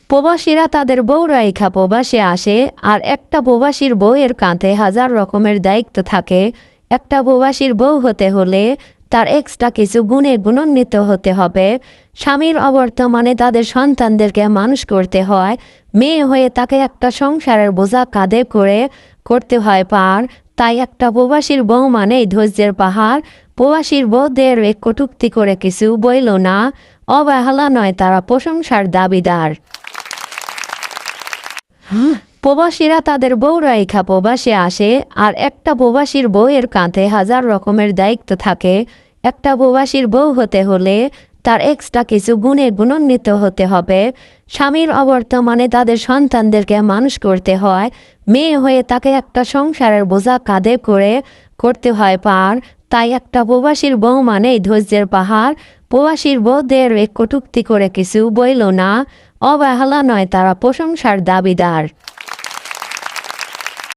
প্রবাসীরা তাদের বউ রাইখা প্রবাসে আসে, আর একটা প্রবাসীর বউয়ের কাঁধে হাজার রকমের দায়িত্ব থাকে। একটা প্রবাসীর বউ হতে হলে তার এক্সট্রা কিছু গুণে গুণান্বিত হতে হবে। স্বামীর অবর্তমানে তাদের সন্তানদেরকে মানুষ করতে হয়। মেয়ে হয়ে তাকে একটা সংসারের বোঝা কাঁধে করে করতে হয় পার। তাই একটা প্রবাসীর বউ মানেই ধৈর্যের পাহাড়। প্রবাসীর বউদের কটূক্তি করে কিছু বইল না, অবহেলা নয়, তারা প্রশংসার দাবিদার। প্রবাসীরা তাদের বউ রাইখা প্রবাসে আসে, আর একটা প্রবাসীর বউয়ের কাঁধে হাজার রকমের দায়িত্ব থাকে। একটা প্রবাসীর বউ হতে হলে তার এক্সট্রা কিছু গুণে গুণান্বিত হতে হবে। স্বামীর অবর্তমানে তাদের সন্তানদেরকে মানুষ করতে হয়। মেয়ে হয়ে তাকে একটা সংসারের বোঝা কাঁধে করে করতে হয় পার। তাই একটা প্রবাসীর বউ মানেই ধৈর্যের পাহাড়। প্রবাসীর বউদের কটূক্তি করে কিছু বইল না, অবহেলা নয়, তারা প্রশংসার দাবিদার।